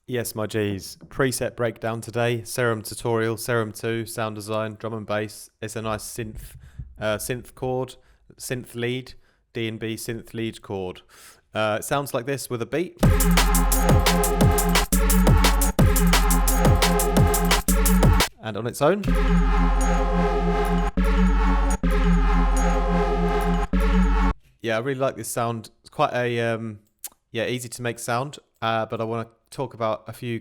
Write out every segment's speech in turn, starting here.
Yes, my G's. Preset breakdown today. Serum tutorial, Serum 2, sound design, drum and bass. It's a nice synth chord, synth lead, DnB synth lead chord. It sounds like this with a beat. And on its own. Yeah, I really like this sound. It's quite a easy to make sound, but I want to talk about a few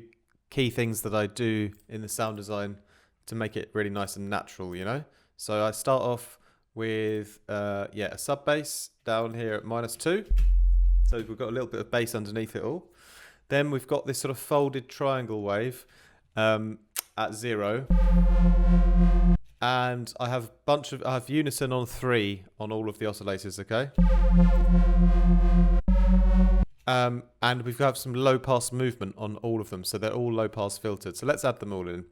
key things that I do in the sound design to make it really nice and natural, you know? So I start off with a sub bass down here at -2. So we've got a little bit of bass underneath it all. Then we've got this sort of folded triangle wave at 0. And I have unison on 3 on all of the oscillators, okay? And we've got some low pass movement on all of them, so they're all low pass filtered. So let's add them all in.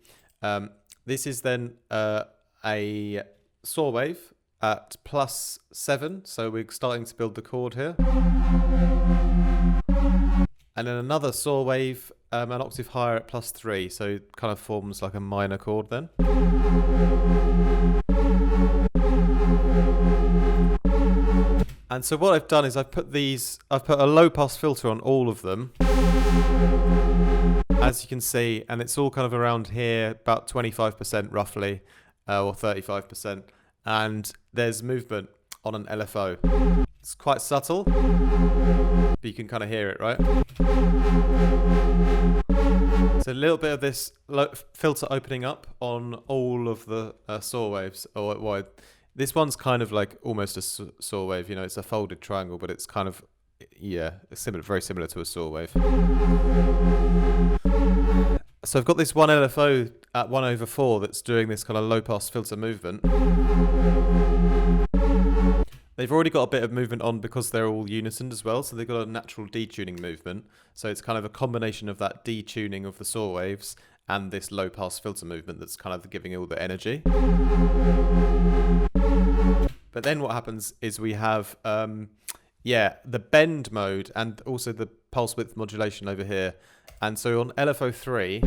This is then a saw wave at +7, so we're starting to build the chord here. And then another saw wave an octave higher at +3, so it kind of forms like a minor chord then. And so what I've done is I've put a low pass filter on all of them, as you can see, and it's all kind of around here, about 25% roughly, or 35%. And there's movement on an LFO. It's quite subtle, but you can kind of hear it, right? So a little bit of this filter opening up on all of the saw waves, or wide. This one's kind of like almost a saw wave, you know, it's a folded triangle, but it's kind of, very similar to a saw wave. So I've got this one LFO at 1/4 that's doing this kind of low pass filter movement. They've already got a bit of movement on because they're all unison as well, so they've got a natural detuning movement. So it's kind of a combination of that detuning of the saw waves and this low pass filter movement that's kind of giving all the energy. But then what happens is we have the bend mode and also the pulse width modulation over here. And so on LFO3,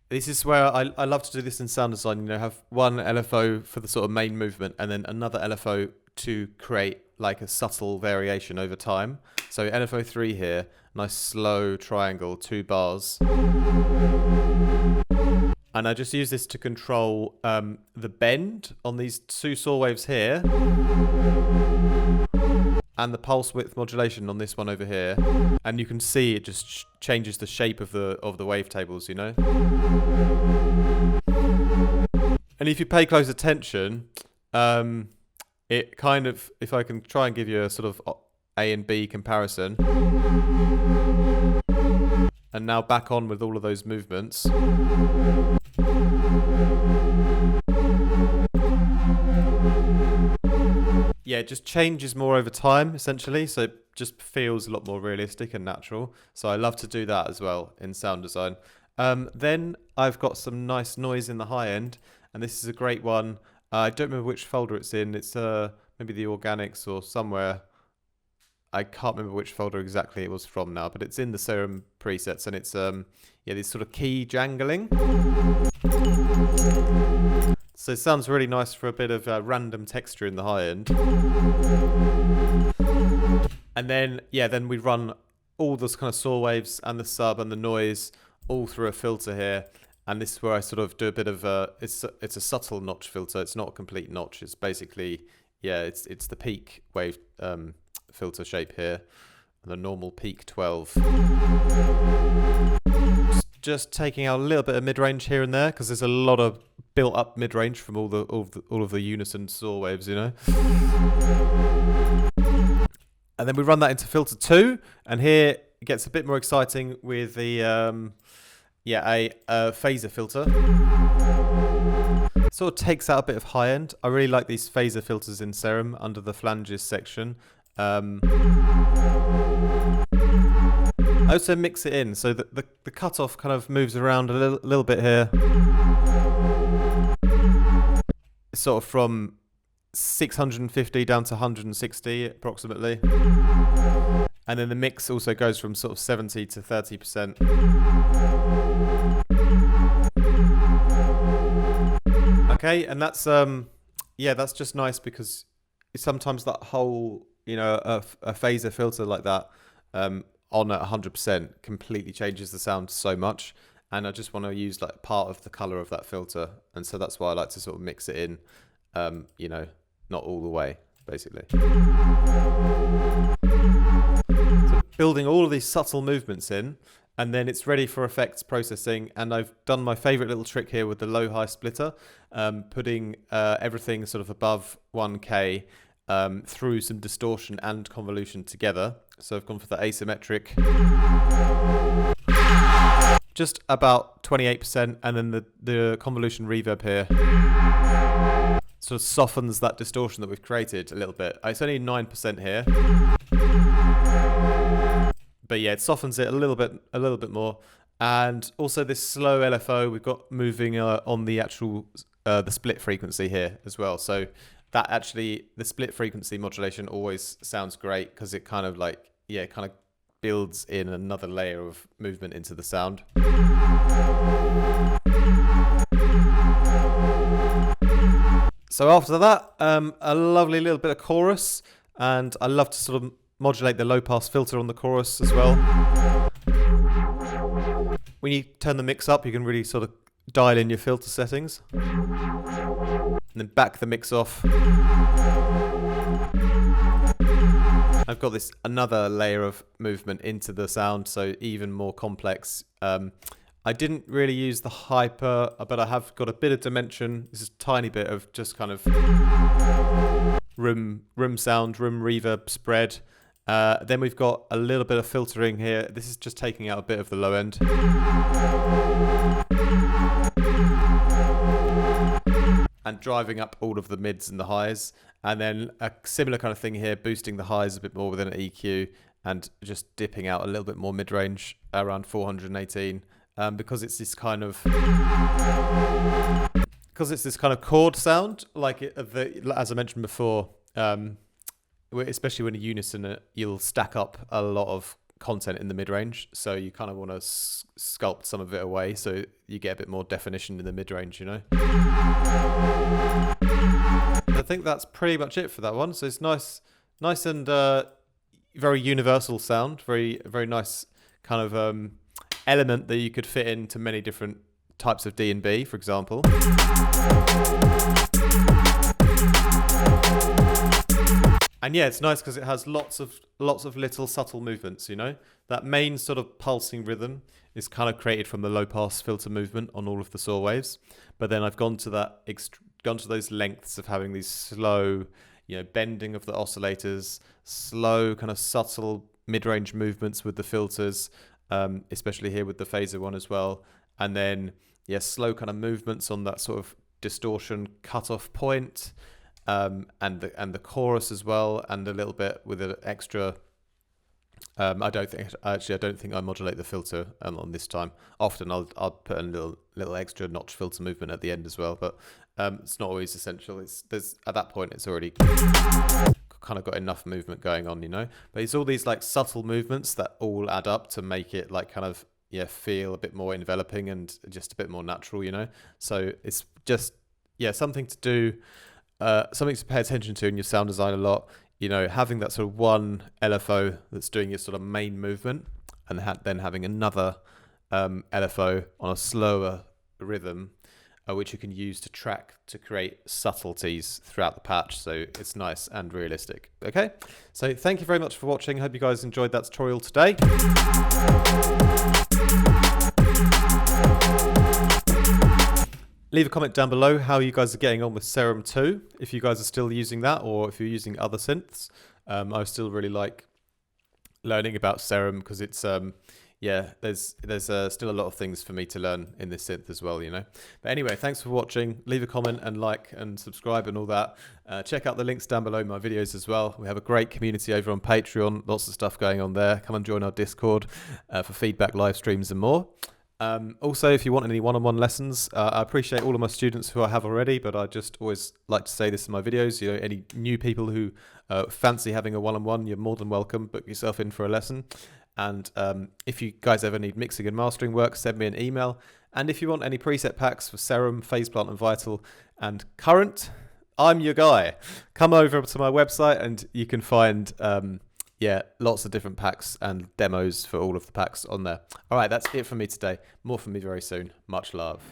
this is where I love to do this in sound design, you know, have one LFO for the sort of main movement and then another LFO to create like a subtle variation over time. So LFO3 here, nice slow triangle, 2 bars. And I just use this to control the bend on these 2 saw waves here and the pulse width modulation on this one over here. And you can see it just changes the shape of the wavetables, you know. And if you pay close attention, it kind of, if I can try and give you a sort of A and B comparison, and now back on with all of those movements. Yeah, it just changes more over time, essentially, so it just feels a lot more realistic and natural. So I love to do that as well in sound design. Then I've got some nice noise in the high end, and this is a great one. I don't remember which folder it's in. It's maybe the organics or somewhere. I can't remember which folder exactly it was from now, but it's in the Serum presets, and it's this sort of key jangling. So it sounds really nice for a bit of random texture in the high end. And then we run all those kind of saw waves and the sub and the noise all through a filter here. And this is where I sort of do a bit of it's a subtle notch filter. It's not a complete notch. It's basically it's the peak wave filter shape here, and the normal peak 12. Just taking out a little bit of mid-range here and there because there's a lot of built-up mid-range from all of the unison saw waves, you know. And then we run that into filter 2, and here it gets a bit more exciting with the a phaser filter. Sort of takes out a bit of high end. I really like these phaser filters in Serum under the flanges section. I also mix it in so that the cutoff kind of moves around a little bit here. It's sort of from 650 down to 160 approximately. And then the mix also goes from sort of 70 to 30%. Okay, and that's yeah, that's just nice because sometimes that whole, you know, a phaser filter like that on at 100% completely changes the sound so much. And I just want to use like part of the color of that filter, and so that's why I like to sort of mix it in, you know, not all the way, basically. So building all of these subtle movements in, and then it's ready for effects processing. And I've done my favorite little trick here with the low-high splitter, putting everything sort of above 1K through some distortion and convolution together. So I've gone for the asymmetric, just about 28%, and then the convolution reverb here sort of softens that distortion that we've created a little bit. It's only 9% here, but yeah, it softens it a little bit more. And also this slow LFO we've got moving on the actual the split frequency here as well. So that actually, the split frequency modulation always sounds great because it kind of like, yeah, it kind of builds in another layer of movement into the sound. So after that, a lovely little bit of chorus, and I love to sort of modulate the low pass filter on the chorus as well. When you turn the mix up, you can really sort of dial in your filter settings, and then back the mix off. I've got this another layer of movement into the sound, so even more complex. I didn't really use the hyper, but I have got a bit of dimension. This is a tiny bit of just kind of room sound, room reverb spread. Then we've got a little bit of filtering here. This is just taking out a bit of the low end. And driving up all of the mids and the highs. And then a similar kind of thing here, boosting the highs a bit more with an EQ and just dipping out a little bit more mid-range around 418. Because it's this kind of chord sound, like as I mentioned before, especially when you unison it, you'll stack up a lot of content in the mid-range, so you kind of want to sculpt some of it away so you get a bit more definition in the mid-range, you know. I think that's pretty much it for that one. So it's nice and very universal sound, very nice kind of element that you could fit into many different types of DnB, for example. And yeah, it's nice because it has lots of little subtle movements, you know. That main sort of pulsing rhythm is kind of created from the low pass filter movement on all of the saw waves. But then I've gone to those lengths of having these slow, you know, bending of the oscillators, slow kind of subtle mid-range movements with the filters, especially here with the phaser one as well. And then, yeah, slow kind of movements on that sort of distortion cutoff point. And the chorus as well, and a little bit with an extra. I don't think I modulate the filter on this time. Often I'll put a little extra notch filter movement at the end as well, but it's not always essential. There's at that point it's already kind of got enough movement going on, you know. But it's all these like subtle movements that all add up to make it like kind of feel a bit more enveloping and just a bit more natural, you know. So it's just something to do. Something to pay attention to in your sound design a lot, you know, having that sort of one LFO that's doing your sort of main movement, and then having another LFO on a slower rhythm, which you can use to track to create subtleties throughout the patch. So it's nice and realistic. Okay, so thank you very much for watching. I hope you guys enjoyed that tutorial today. Leave a comment down below how you guys are getting on with Serum 2, if you guys are still using that or if you're using other synths. I still really like learning about Serum because it's, there's still a lot of things for me to learn in this synth as well, you know. But anyway, thanks for watching. Leave a comment and like and subscribe and all that. Check out the links down below in my videos as well. We have a great community over on Patreon, lots of stuff going on there. Come and join our Discord for feedback, live streams and more. Also, if you want any one-on-one lessons, I appreciate all of my students who I have already, but I just always like to say this in my videos. You know, any new people who fancy having a one-on-one, you're more than welcome. Book yourself in for a lesson. And if you guys ever need mixing and mastering work, send me an email. And if you want any preset packs for Serum, Phase Plant and Vital, and Current, I'm your guy. Come over to my website and you can find lots of different packs and demos for all of the packs on there. All right, that's it for me today. More from me very soon. Much love.